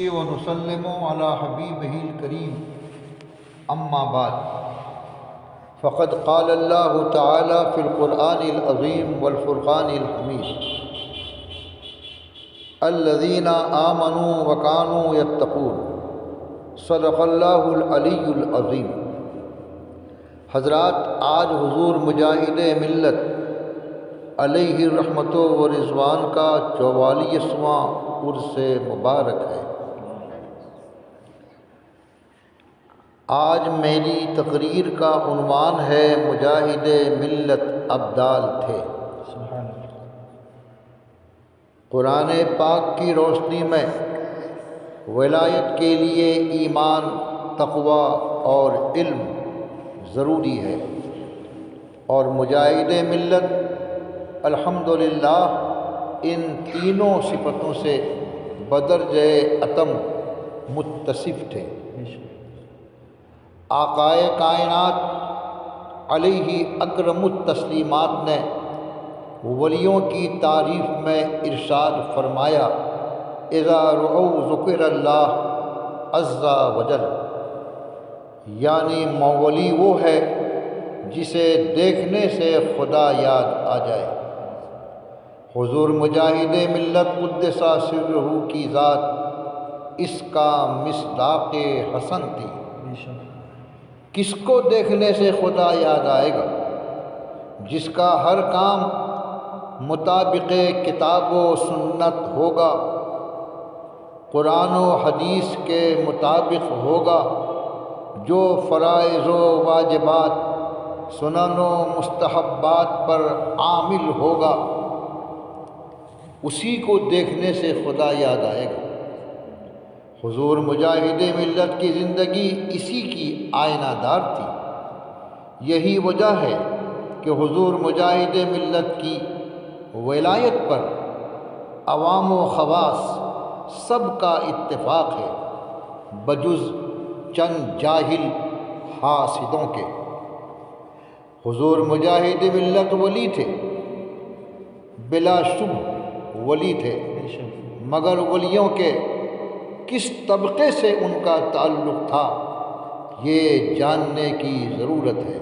ونسلم على حبيبه الكريم أما بعد فقد قال الله تعالى في القرآن العظيم والفرقان الحميد الذين آمنوا وكانوا يتقون صدق الله العلی العظیم۔ حضرات، آج حضور مجاہد ملت علیہ رحمت و رضوان کا 44واں عرس مبارک ہے۔ آج میری تقریر کا عنوان ہے مجاہد ملت ابدال تھے۔ قرآن پاک کی روشنی میں ولایت کے لیے ایمان، تقوی اور علم ضروری ہے، اور مجاہد ملت الحمدللہ ان تینوں صفتوں سے بدرجہ اتم متصف تھے۔ آقائے کائنات علیہ اکرم التسلیمات نے ولیوں کی تعریف میں ارشاد فرمایا، اذا رؤوا ذکر اللہ عز وجل، یعنی ولی وہ ہے جسے دیکھنے سے خدا یاد آ جائے۔ حضور مجاہد ملت قدس سرہ کی ذات اس کا مصداق حسن تھی۔ کس کو دیکھنے سے خدا یاد آئے گا؟ جس کا ہر کام مطابق کتاب و سنت ہوگا، قرآن و حدیث کے مطابق ہوگا، جو فرائض و واجبات، سنن و مستحبات پر عامل ہوگا، اسی کو دیکھنے سے خدا یاد آئے گا۔ حضور مجاہد ملت کی زندگی اسی کی آئینہ دار تھی۔ یہی وجہ ہے کہ حضور مجاہد ملت کی ولایت پر عوام و خواص سب کا اتفاق ہے، بجز چند جاہل حاسدوں کے۔ حضور مجاہد ملت ولی تھے، بلا شبہ ولی تھے، مگر ولیوں کے کس طبقے سے ان کا تعلق تھا یہ جاننے کی ضرورت ہے۔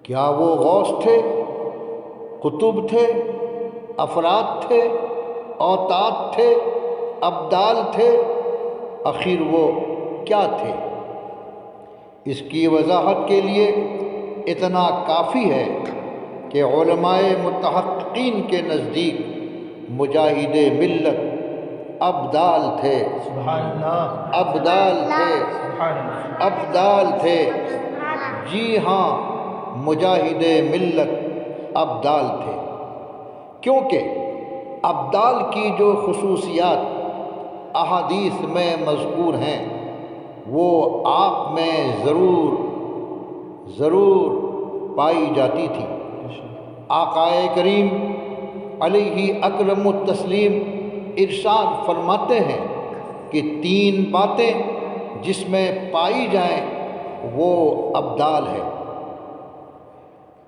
کیا وہ غوث تھے، قطب تھے، افراد تھے، اوتاد تھے، ابدال تھے؟ آخر وہ کیا تھے؟ اس کی وضاحت کے لیے اتنا کافی ہے کہ علماء متحققین کے نزدیک مجاہد ملت ابدال تھے۔ سبحان اللہ، ابدال تھے، ابدال تھے، جی ہاں، مجاہد ملت ابدال تھے، کیونکہ ابدال کی جو خصوصیات احادیث میں مذکور ہیں وہ آپ میں ضرور پائی جاتی تھی۔ آقائے کریم علیہ اکرم التسلیم ارشاد فرماتے ہیں کہ 3 باتیں جس میں پائی جائیں وہ ابدال ہے: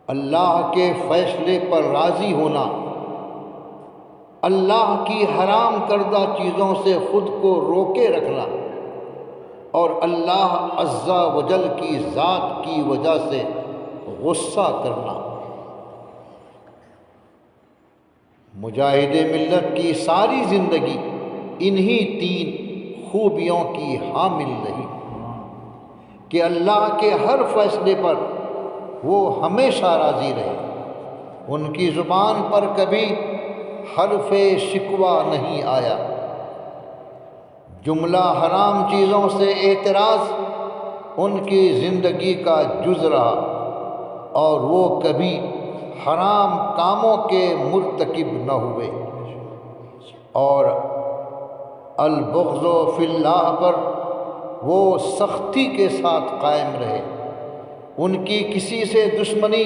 اللہ کے فیصلے پر راضی ہونا، اللہ کی حرام کردہ چیزوں سے خود کو روکے رکھنا، اور اللہ عز و جل کی ذات کی وجہ سے غصہ کرنا۔ مجاہد ملت کی ساری زندگی انہی 3 خوبیوں کی حامل رہی کہ اللہ کے ہر فیصلے پر وہ ہمیشہ راضی رہے۔ ان کی زبان پر کبھی حرف شکوہ نہیں آیا، جملہ حرام چیزوں سے اعتراض ان کی زندگی کا جز رہا، اور وہ کبھی حرام کاموں کے مرتکب نہ ہوئے، اور البغض فی اللہ پر وہ سختی کے ساتھ قائم رہے۔ ان کی کسی سے دشمنی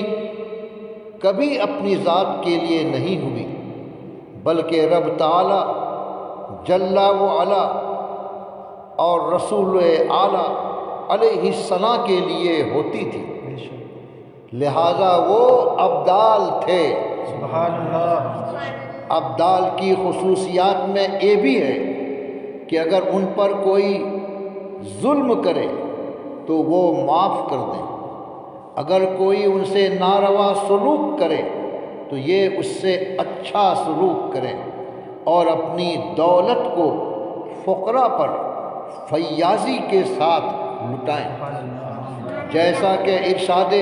کبھی اپنی ذات کے لیے نہیں ہوئی، بلکہ رب تعالی جل و علا اور رسول اعلیٰ علیہ السلام کے لیے ہوتی تھی، لہذا وہ ابدال تھے۔ سبحان اللہ۔ ابدال کی خصوصیات میں یہ بھی ہے کہ اگر ان پر کوئی ظلم کرے تو وہ معاف کر دیں، اگر کوئی ان سے ناروا سلوک کرے تو یہ اس سے اچھا سلوک کریں، اور اپنی دولت کو فقراء پر فیاضی کے ساتھ لٹائیں، جیسا کہ ارشاد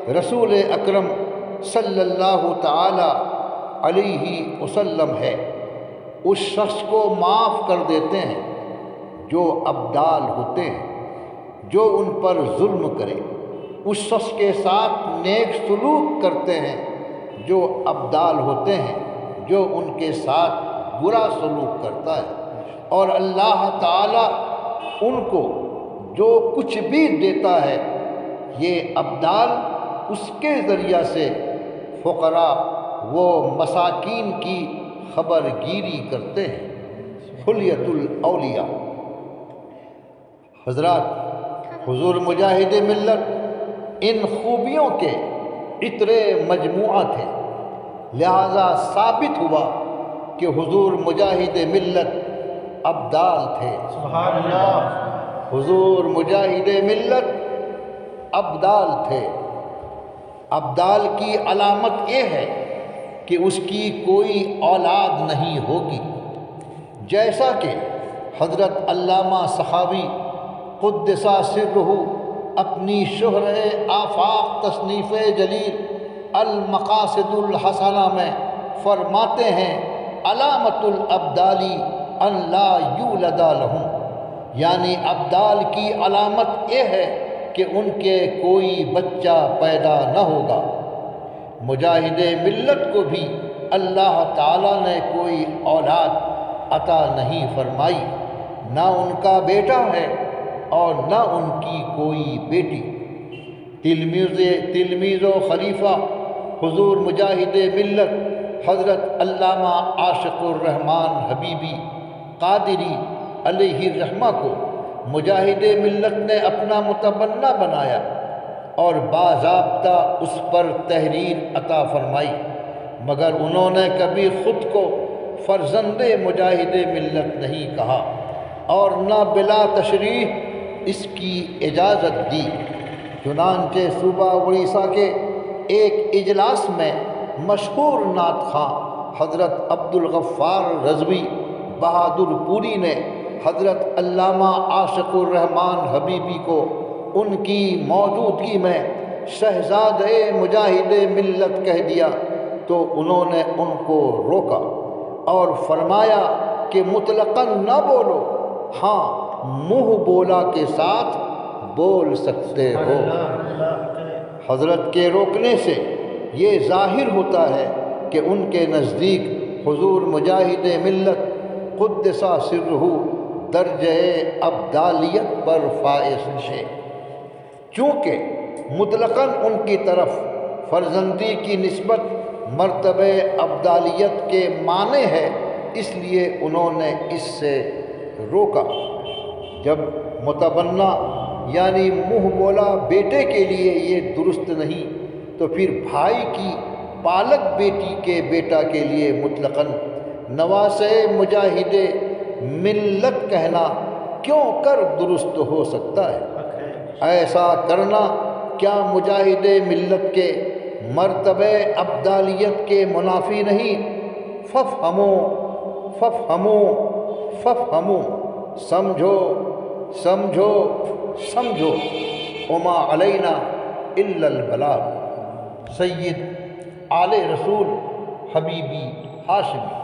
رسول اکرم صلی اللہ تعالی علیہ وسلم ہے۔ اس شخص کو معاف کر دیتے ہیں جو ابدال ہوتے ہیں، جو ان پر ظلم کرے، اس شخص کے ساتھ نیک سلوک کرتے ہیں جو ابدال ہوتے ہیں، جو ان کے ساتھ برا سلوک کرتا ہے، اور اللہ تعالیٰ ان کو جو کچھ بھی دیتا ہے یہ ابدال اس کے ذریعہ سے فقراء و مساکین کی خبر گیری کرتے ہیں۔ حلیۃ الاولیاء۔ حضرات، حضور مجاہد ملت ان خوبیوں کے عطر مجموعہ تھے، لہذا ثابت ہوا کہ حضور مجاہد ملت ابدال تھے۔ سبحان اللہ۔ حضور مجاہد ملت ابدال تھے۔ ابدال کی علامت یہ ہے کہ اس کی کوئی اولاد نہیں ہوگی، جیسا کہ حضرت علامہ سخاوی قدس سرہ اپنی شہرِ آفاق تصنیف جلیل المقاصد الحسنہ میں فرماتے ہیں، علامت الابدالی ان لا یولد لہم، یعنی ابدال کی علامت یہ ہے کہ ان کے کوئی بچہ پیدا نہ ہوگا۔ مجاہد ملت کو بھی اللہ تعالیٰ نے کوئی اولاد عطا نہیں فرمائی، نہ ان کا بیٹا ہے اور نہ ان کی کوئی بیٹی۔ تلمیذ و خلیفہ حضور مجاہد ملت حضرت علامہ عاشق الرحمن حبیبی قادری علیہ الرحمہ کو مجاہد ملت نے اپنا متبنہ بنایا اور باضابطہ اس پر تحریر عطا فرمائی، مگر انہوں نے کبھی خود کو فرزند مجاہد ملت نہیں کہا اور نہ بلا تشریح اس کی اجازت دی۔ چنانچہ صوبہ اڑیسہ کے ایک اجلاس میں مشہور نعت خواں حضرت عبدالغفار رضوی بہادر پوری نے حضرت علامہ عاشق الرحمن حبیبی کو ان کی موجودگی میں شہزادِ مجاہد ملت کہہ دیا تو انہوں نے ان کو روکا اور فرمایا کہ مطلقاً نہ بولو، ہاں منہ بولا کے ساتھ بول سکتے ہو۔ حضرت کے روکنے سے یہ ظاہر ہوتا ہے کہ ان کے نزدیک حضور مجاہد ملت قدس سرہ درجہ ابدالیت پر فائز ہے۔ چونکہ مطلقاً ان کی طرف فرزندی کی نسبت مرتبہ ابدالیت کے معنی ہے، اس لیے انہوں نے اس سے روکا۔ جب متبنہ یعنی منہ بولا بیٹے کے لیے یہ درست نہیں تو پھر بھائی کی پالک بیٹی کے بیٹا کے لیے مطلقاً نواسے مجاہد ملت کہنا کیوں کر درست ہو سکتا ہے؟ ایسا کرنا کیا مجاہد ملت کے مرتبہ ابدالیت کے منافی نہیں؟ ففہمو ففہمو ففہمو، سمجھو سمجھو سمجھو، وما علینا الا البلاغ۔ سید آل رسول حبیبی ہاشمی۔